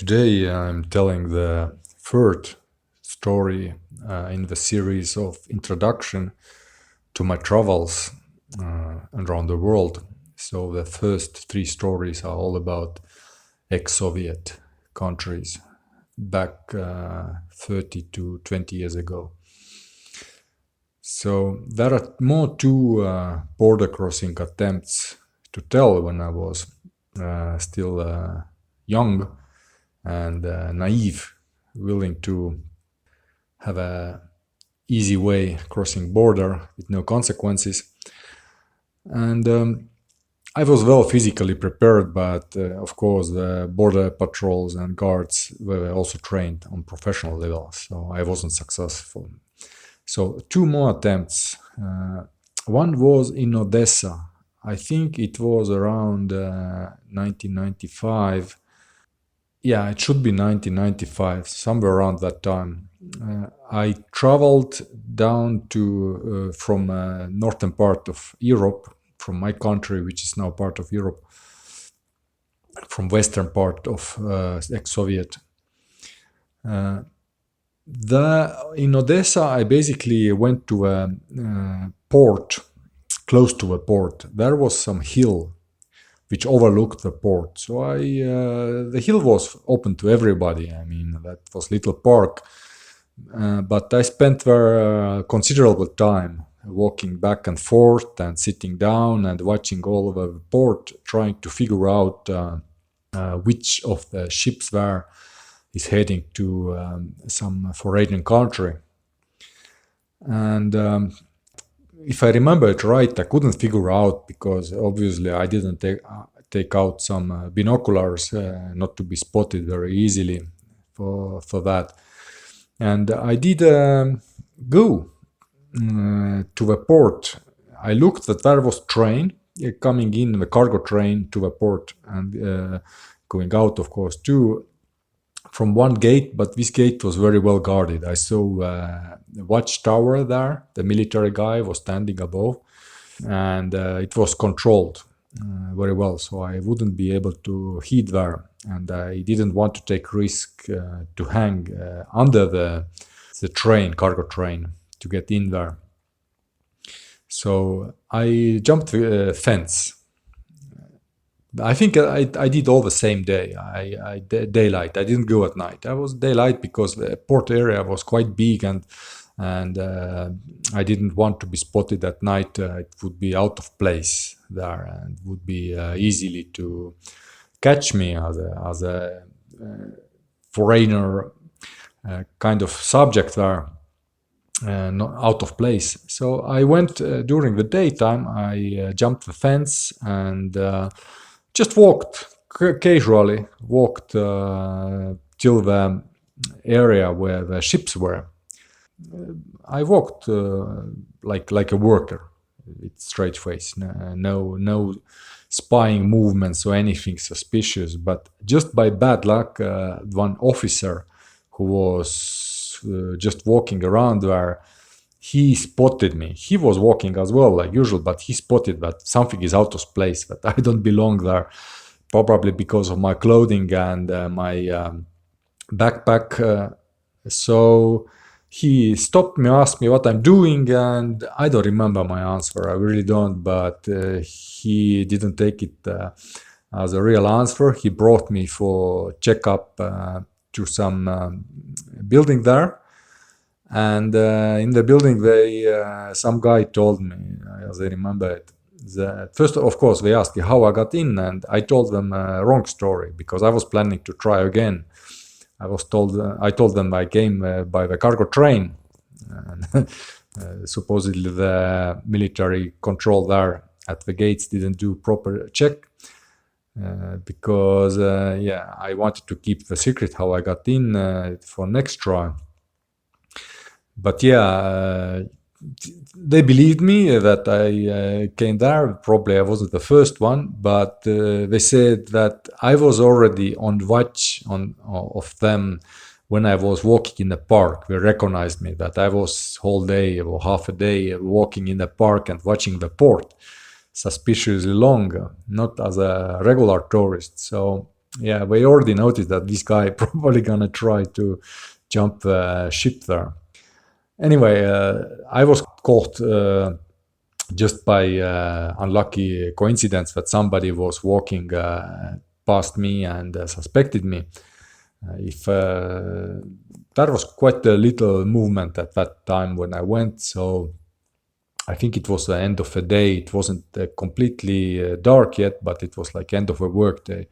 Today I'm telling the third story in the series of introduction to my travels around the world. So the first three stories are all about ex-Soviet countries back 30 to 20 years ago. So there are more two border crossing attempts to tell when I was still young and naive, willing to have a easy way crossing border with no consequences. And I was well physically prepared, but of course the border patrols and guards were also trained on professional level, so I wasn't successful. So two more attempts. One was in Odessa. I think it was around 1995. Yeah, it should be 1995, somewhere around that time. I traveled down to from northern part of Europe, from my country, which is now part of Europe, from western part of ex-Soviet. In Odessa, I basically went to a port, close to a port. There was some hill which overlooked the port. So the hill was open to everybody. I mean, that was little park. But I spent there considerable time walking back and forth and sitting down and watching all over the port, trying to figure out which of the ships there is heading to some foreign country. And if I remember it right, I couldn't figure out because obviously I didn't take out some binoculars, not to be spotted very easily for that. And I did go to the port. I looked that there was train coming in, the cargo train to the port, and going out, of course, too, from one gate, but this gate was very well guarded. I saw a watchtower there. The military guy was standing above, and it was controlled very well, so I wouldn't be able to head there. And I didn't want to take risk to hang under the cargo train, to get in there. So I jumped the fence. I think I did all the same day. Daylight. I didn't go at night. I was daylight because the port area was quite big, and I didn't want to be spotted at night. It would be out of place there and would be easily to catch me as a foreigner kind of subject there, not out of place. So I went during the daytime. I jumped the fence and just walked casually, walked till the area where the ships were. I walked like a worker, with straight face, no spying movements or anything suspicious. But just by bad luck, one officer who was just walking around there, he spotted me. He was walking as well, like usual, but he spotted that something is out of place, that I don't belong there, probably because of my clothing and my backpack. So he stopped me, asked me what I'm doing, and I don't remember my answer. I really don't, but he didn't take it as a real answer. He brought me for checkup to some building there. And in the building, some guy told me, as I remember it, that first, of course, they asked me how I got in, and I told them a wrong story because I was planning to try again. I told them I came by the cargo train. And, supposedly the military control there at the gates didn't do proper check because I wanted to keep the secret how I got in for next try. But they believed me that I came there. Probably I wasn't the first one, but they said that I was already on watch of them when I was walking in the park. They recognized me that I was whole day or half a day walking in the park and watching the port suspiciously long, not as a regular tourist. So yeah, we already noticed that this guy probably gonna try to jump the ship there. Anyway, I was caught just by unlucky coincidence that somebody was walking past me and suspected me. If there was quite a little movement at that time when I went, so I think it was the end of the day. It wasn't completely dark yet, but it was like end of a work day.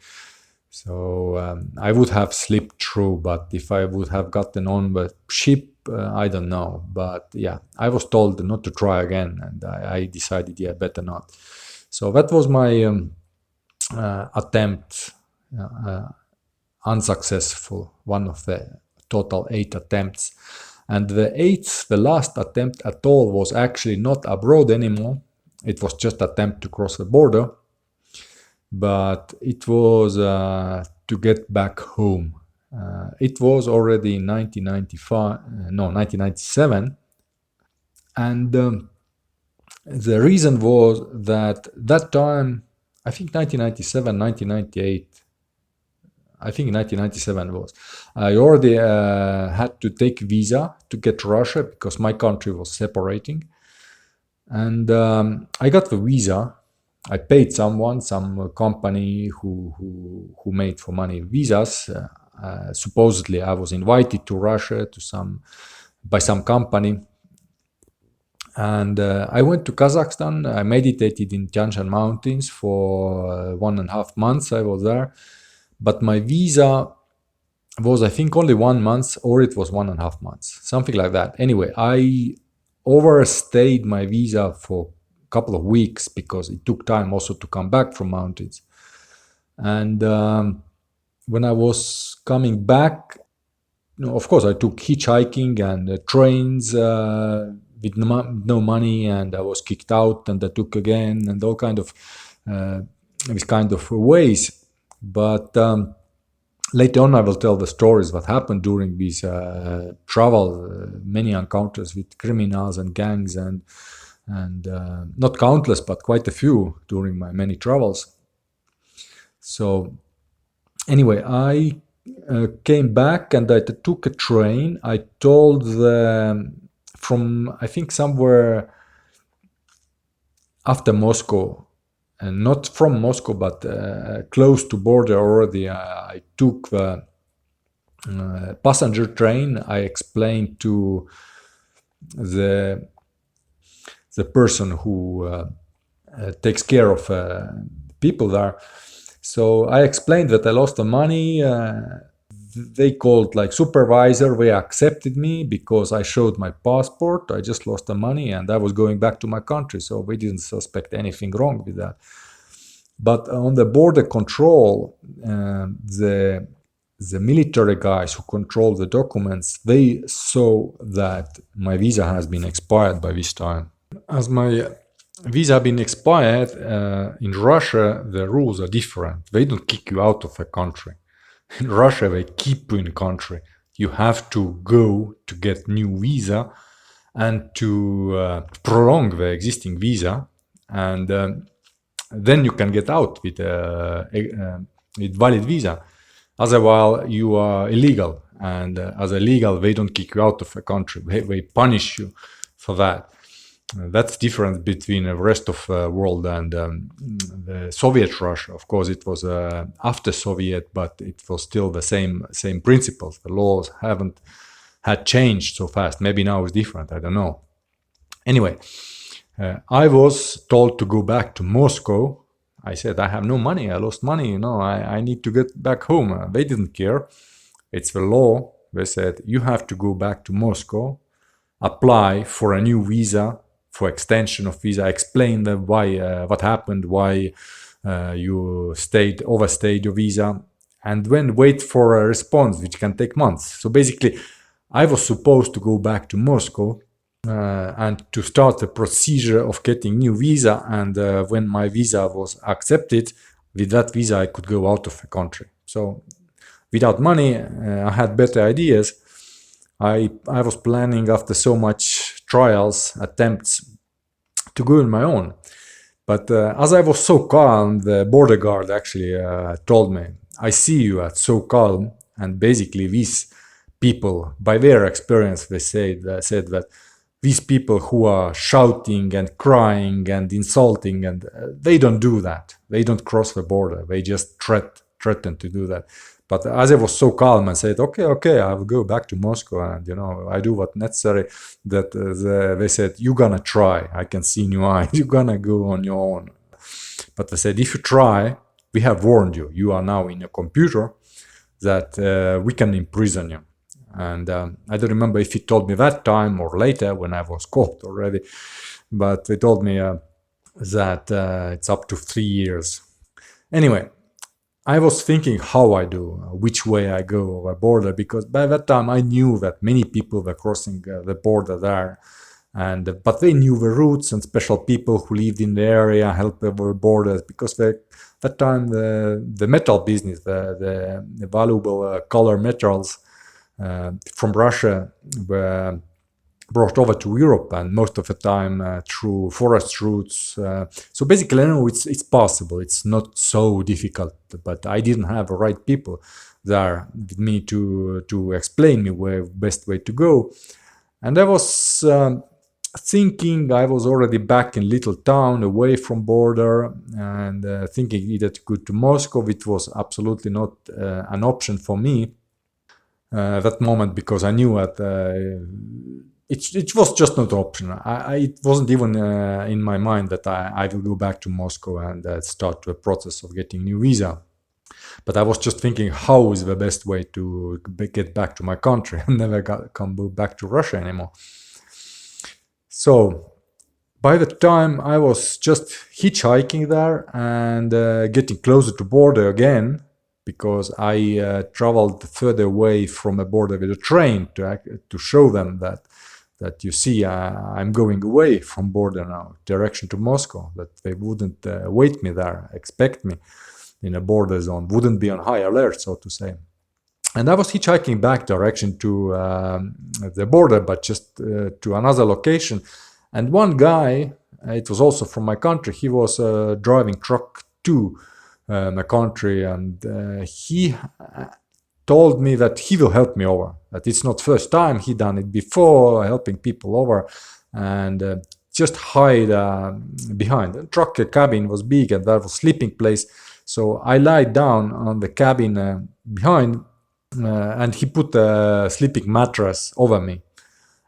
So I would have slipped through, but if I would have gotten on the ship, I don't know. But yeah, I was told not to try again, and I decided, yeah, better not. So that was my attempt, unsuccessful, one of the total 8 attempts. And the last attempt at all, was actually not abroad anymore. It was just an attempt to cross the border, but it was to get back home. It was already in 1997, and the reason was that time, I think 1997, 1998, I think 1997 was, I already had to take visa to get to Russia because my country was separating. And I got the visa. I paid some company who made for money visas. Supposedly I was invited to Russia by some company. And I went to Kazakhstan. I meditated in Tian Shan Mountains for 1.5 months. I was there. But my visa was, I think, only 1 month, or it was 1.5 months, something like that. Anyway, I overstayed my visa for a couple of weeks because it took time also to come back from mountains. And when I was coming back, of course, I took hitchhiking and trains with no money, and I was kicked out, and I took again, and all kind of these kind of ways. But later on, I will tell the stories that happened during these travel, many encounters with criminals and gangs, and not countless, but quite a few during my many travels. So anyway, I came back and I took a train. I told from, I think, somewhere after Moscow, and not from Moscow, but close to border already, I took the passenger train. I explained to the person who takes care of people there. So I explained that I lost the money. They called like supervisor. They accepted me because I showed my passport. I just lost the money and I was going back to my country. So we didn't suspect anything wrong with that. But on the border control, the military guys who control the documents, they saw that my visa has been expired by this time. As my visa has been expired, in Russia, the rules are different. They don't kick you out of the country. In Russia, they keep you in country. You have to go to get new visa and to prolong the existing visa, and then you can get out with valid visa. Otherwise, you are illegal, and as illegal, they don't kick you out of the country. They punish you for that. That's different between the rest of the world and the Soviet Russia. Of course, it was after Soviet, but it was still the same principles. The laws had changed so fast. Maybe now it's different. I don't know. Anyway, I was told to go back to Moscow. I said, I have no money. I lost money. I need to get back home. They didn't care. It's the law. They said, you have to go back to Moscow, apply for a new visa, for extension of visa, explain them why, what happened, why you overstayed your visa, and then wait for a response, which can take months. So basically, I was supposed to go back to Moscow and to start the procedure of getting new visa. And when my visa was accepted, with that visa, I could go out of the country. So without money, I had better ideas. I was planning, after so much trials, attempts, to go on my own. But as I was so calm, the border guard actually told me, I see you are so calm. And basically, these people, by their experience, said that these people who are shouting and crying and insulting, and they don't do that. They don't cross the border. They just threaten to do that. But as I was so calm and said, okay, I will go back to Moscow and I do what necessary. That they said, you're gonna try. I can see in your eyes. You're gonna go on your own. But they said, if you try, we have warned you. You are now in a computer that we can imprison you. And I don't remember if he told me that time or later when I was caught already. But they told me that it's up to 3 years. Anyway, I was thinking how I do, which way I go over border, because by that time I knew that many people were crossing the border there. But they knew the routes, and special people who lived in the area helped over borders, because that time the metal business, the valuable color metals from Russia were brought over to Europe, and most of the time through forest routes. So basically, I know it's possible. It's not so difficult, but I didn't have the right people there with me to explain me where best way to go. And I was thinking I was already back in little town away from border, and thinking either to go to Moscow, which was absolutely not an option for me that moment, because I knew that it was just not an option. It wasn't even in my mind that I will go back to Moscow and start the process of getting new visa. But I was just thinking, how is the best way to get back to my country and never come back to Russia anymore. So by the time I was just hitchhiking there and getting closer to border again, because I traveled further away from a border with a train to show them that you see, I'm going away from border now, direction to Moscow, that they wouldn't wait me there, expect me in a border zone, wouldn't be on high alert, so to say. And I was hitchhiking back direction to the border, but just to another location. And one guy, it was also from my country, he was driving truck to my country, and he told me that he will help me over. That it's not first time, he done it before, helping people over, and just hide behind. The truck cabin was big, and that was sleeping place. So I lied down on the cabin behind, and he put a sleeping mattress over me.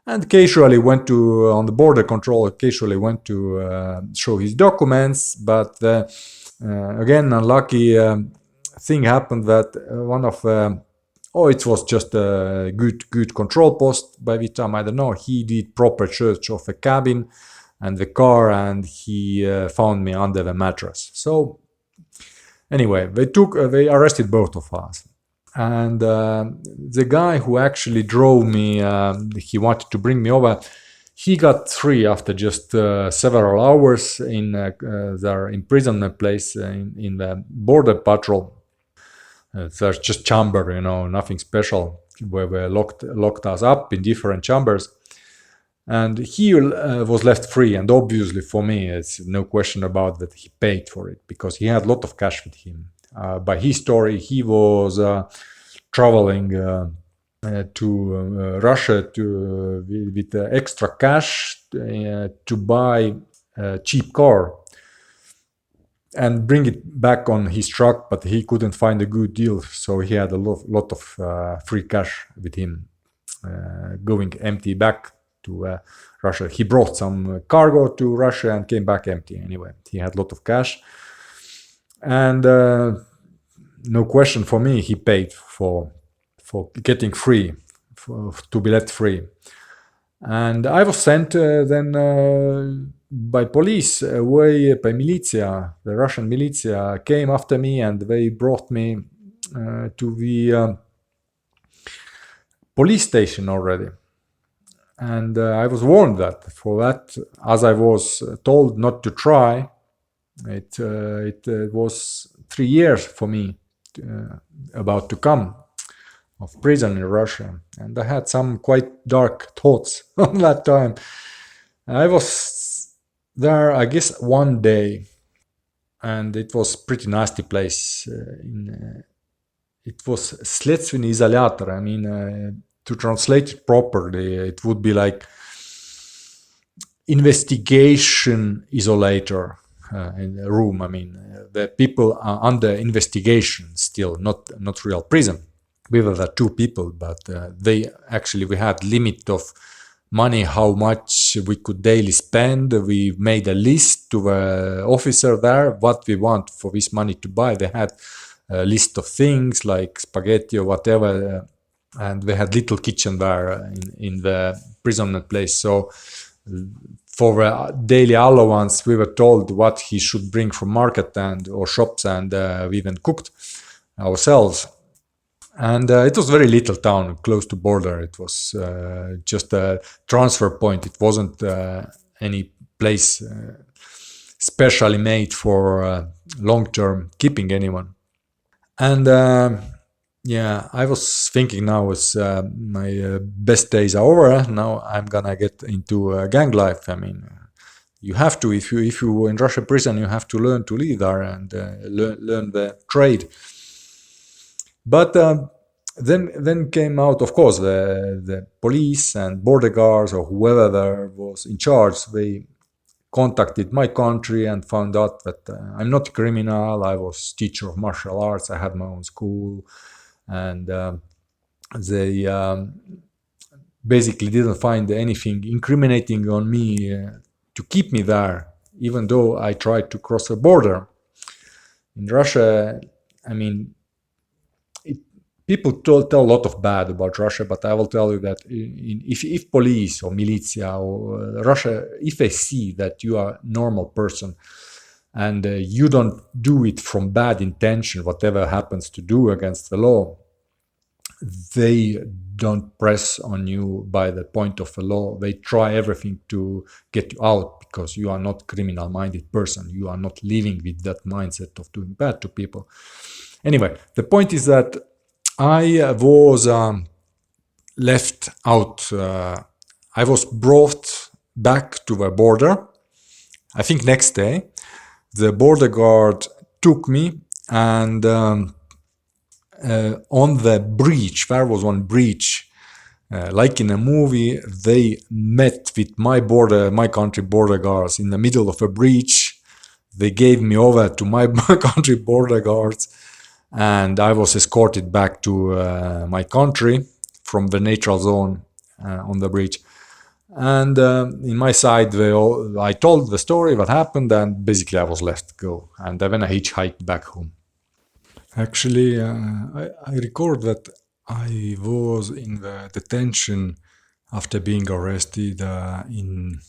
And occasionally went to, on the border control, occasionally went to show his documents. But again, unlucky thing happened that one of, it was just a good control post. By the time, I don't know, he did proper search of the cabin and the car, and he found me under the mattress. So anyway, they arrested both of us. And the guy who actually drove me, he wanted to bring me over, he got free after just several hours in their imprisonment place in the border patrol. There's just chamber, nothing special, where they locked us up in different chambers. And he was left free, and obviously for me, it's no question about that he paid for it, because he had a lot of cash with him. By his story, he was traveling to Russia with extra cash to buy a cheap car and bring it back on his truck, but he couldn't find a good deal, so he had a lot of free cash with him, going empty back to Russia. He brought some cargo to Russia and came back empty. Anyway, he had a lot of cash, and no question for me, he paid for getting free, to be let free. And I was sent then by police away, by militia. The Russian militia came after me, and they brought me to the police station already. And I was warned that for that, as I was told not to try, it was 3 years for me about to come of prison in Russia. And I had some quite dark thoughts on that time. I was there, I guess, one day, and it was pretty nasty place it was Следственный изолятор. I mean, to translate it properly, it would be like investigation isolator in a room. I mean, the people are under investigation still, not real prison. We were the two people, but we had limit of money, how much we could daily spend. We made a list to the officer there, what we want for this money to buy. They had a list of things like spaghetti or whatever, and we had little kitchen there in the imprisonment place. So for daily allowance, we were told what he should bring from market and or shops, and we even cooked ourselves. And it was very little town, close to border. It was just a transfer point. It wasn't any place specially made for long-term keeping anyone. And yeah, I was thinking now is my best days are over. Now I'm gonna get into gang life. I mean, you have to, if you in Russia prison, you have to learn to live there and learn the trade. But then came out, of course, the police and border guards or whoever there was in charge. They contacted my country and found out that I'm not a criminal. I was teacher of martial arts. I had my own school, and they basically didn't find anything incriminating on me to keep me there, even though I tried to cross the border. In Russia, I mean, people tell a lot of bad about Russia, but I will tell you that if police or militia or Russia, if they see that you are a normal person and you don't do it from bad intention, whatever happens to do against the law, they don't press on you by the point of the law. They try everything to get you out because you are not criminal-minded person. You are not living with that mindset of doing bad to people. Anyway, the point is that I was left out. I was brought back to the border. I think next day, the border guard took me, and on the bridge, there was one bridge, like in a movie. They met with my country border guards in the middle of a bridge. They gave me over to my country border guards, and I was escorted back to my country from the neutral zone on the bridge. And in my side, I told the story, what happened, and basically I was left go. And then I hitchhiked back home. Actually, I record that I was in the detention after being arrested in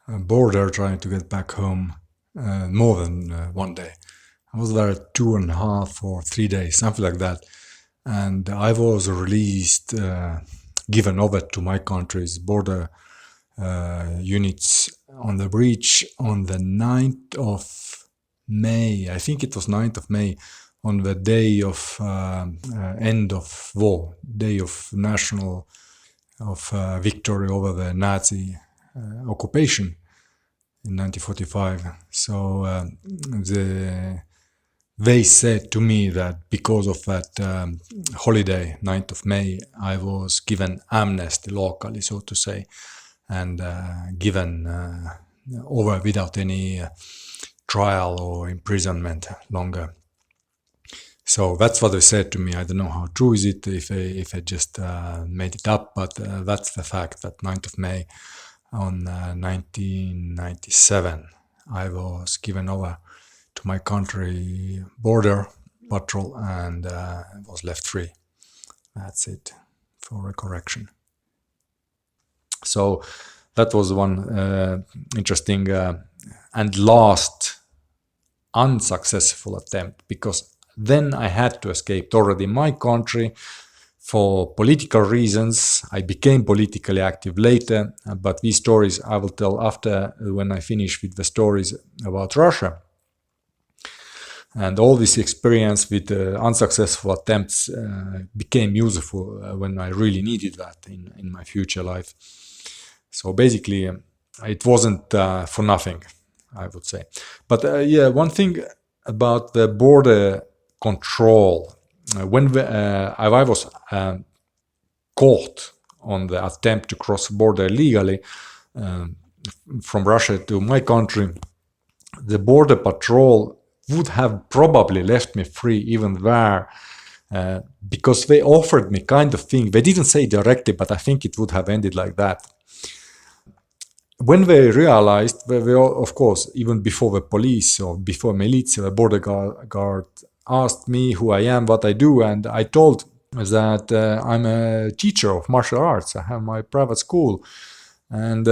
a border trying to get back home more than one day. I was there 2.5 or 3 days, something like that. And I was released, given over to my country's border units on the bridge on the 9th of May. I think it was 9th of May, on the day of end of war, day of national victory over the Nazi occupation in 1945. So they said to me that because of that holiday, 9th of May, I was given amnesty locally, so to say, and given over without any trial or imprisonment longer. So that's what they said to me. I don't know how true is it, if I just made it up, but that's the fact that 9th of May on 1997, I was given over to my country border patrol and was left free. That's it for a correction. So that was one interesting and last unsuccessful attempt, because then I had to escape already my country for political reasons. I became politically active later, but these stories I will tell after, when I finish with the stories about Russia. And all this experience with unsuccessful attempts became useful when I really needed that in my future life. So basically, it wasn't for nothing, I would say. But yeah, one thing about the border control, I was caught on the attempt to cross the border illegally from Russia to my country, the border patrol would have probably left me free even there, because they offered me kind of thing. They didn't say directly, but I think it would have ended like that. When they realized, they of course, even before the police or before militia, the border guard asked me who I am, what I do, and I told that I'm a teacher of martial arts. I have my private school, and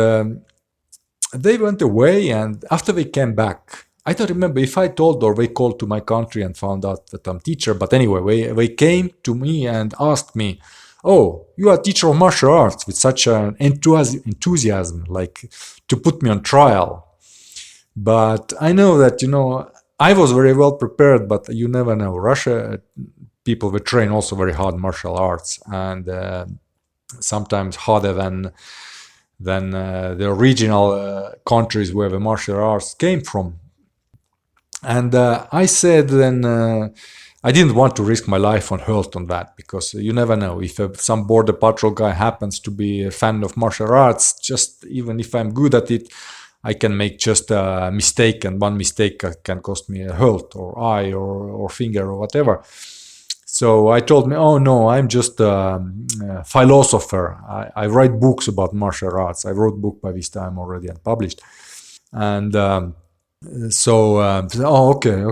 they went away. And after they came back, I don't remember if I told or they called to my country and found out that I'm teacher. But anyway, they came to me and asked me, "Oh, you are a teacher of martial arts," with such an enthusiasm, like to put me on trial. But I know that, I was very well prepared, but you never know. Russia, people will train also very hard martial arts, and sometimes harder than the original countries where the martial arts came from. And I said then I didn't want to risk my life on health on that, because you never know if some border patrol guy happens to be a fan of martial arts. Just even if I'm good at it, I can make just a mistake, and one mistake can cost me a health or eye or finger or whatever. So I told me, "Oh no, I'm just a philosopher. I write books about martial arts. I wrote a book by this time already and published." And oh,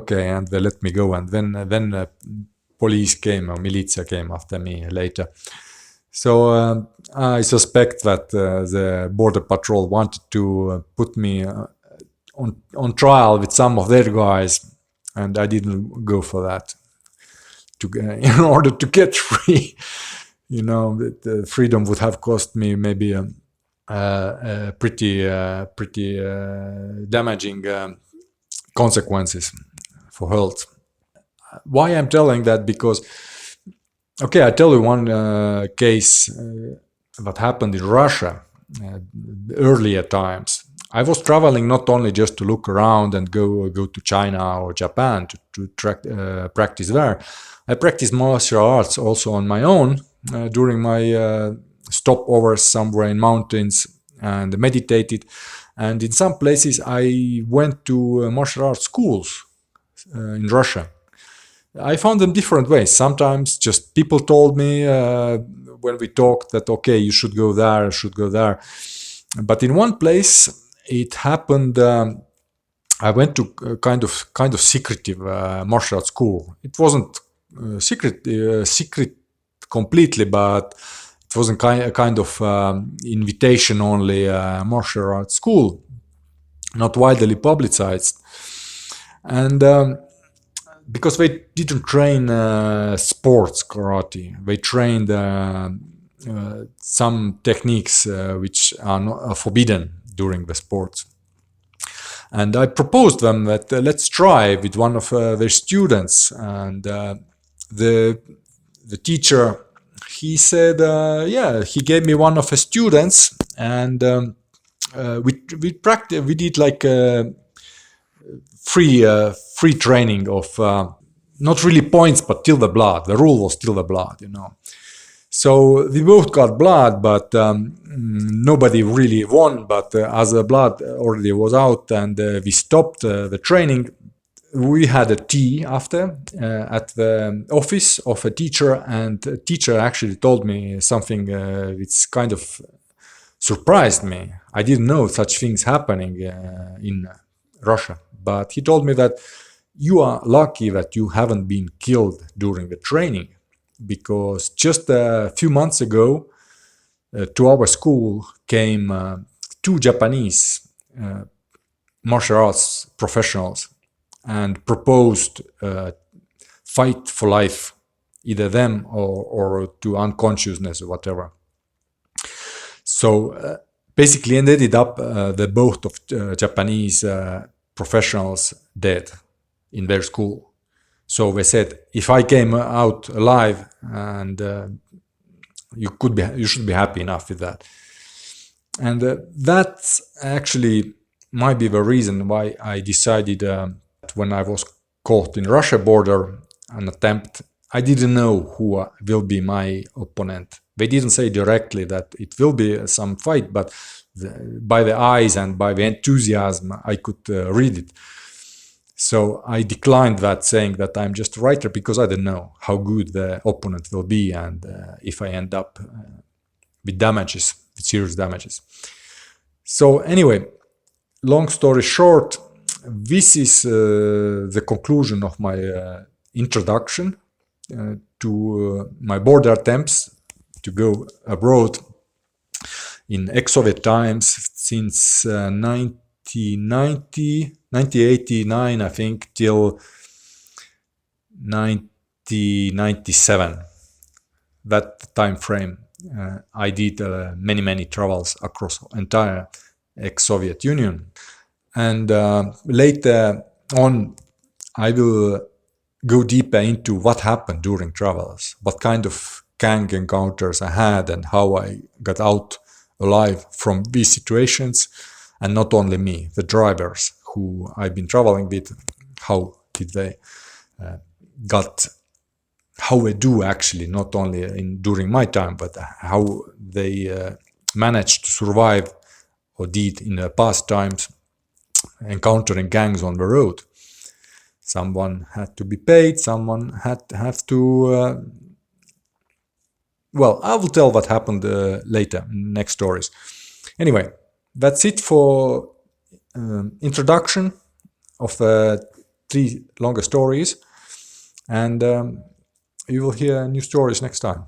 okay, and they let me go. And then police came, or militia came after me later. So I suspect that the border patrol wanted to put me on trial with some of their guys, and I didn't go for that. In order to get free, the freedom would have cost me maybe pretty damaging consequences for health. Why I'm telling that? Because, okay, I tell you one case that happened in Russia earlier times. I was traveling not only just to look around and go to China or Japan to practice there. I practiced martial arts also on my own during my stopovers somewhere in mountains, and meditated. And in some places I went to martial arts schools in Russia. I found them different ways. Sometimes just people told me when we talked that, okay, you should go there, But in one place it happened. I went to a kind of secretive martial arts school. It wasn't secret completely, but it was a kind of invitation only martial arts school, not widely publicized. And because they didn't train sports karate, they trained some techniques which are forbidden during the sports. And I proposed them that let's try with one of their students. And the teacher, he said, yeah, he gave me one of his students, and we practiced. We did like free training of not really points, but till the blood. The rule was till the blood, So we both got blood, but nobody really won. But as the blood already was out and we stopped the training, we had a tea after at the office of a teacher, and the teacher actually told me something which kind of surprised me. I didn't know such things happening in Russia, but he told me that you are lucky that you haven't been killed during the training, because just a few months ago to our school came two Japanese martial arts professionals and proposed fight for life, either them or to unconsciousness or whatever. So basically ended up the both of Japanese professionals dead in their school. So they said, if I came out alive, and you should be happy enough with that. And that's actually might be the reason why I decided when I was caught in Russia border, an attempt I didn't know who will be my opponent. They didn't say directly that it will be some fight, but by the eyes and by the enthusiasm, I could read it. So I declined that, saying that I'm just a writer because I don't know how good the opponent will be and if I end up with damages, with serious damages. So anyway, long story short, this is the conclusion of my introduction to my border attempts to go abroad in ex-Soviet times since 1989, I think, till 1997. That time frame, I did many travels across entire ex-Soviet Union. And later on, I will go deeper into what happened during travels, what kind of gang encounters I had and how I got out alive from these situations. And not only me, the drivers who I've been traveling with, how did they how they do actually, not only during my time, but how they managed to survive or did in the past times, encountering gangs on the road. Someone had to be paid, someone had to... well, I will tell what happened later, next stories. Anyway, that's it for introduction of 3 longer stories. And you will hear new stories next time.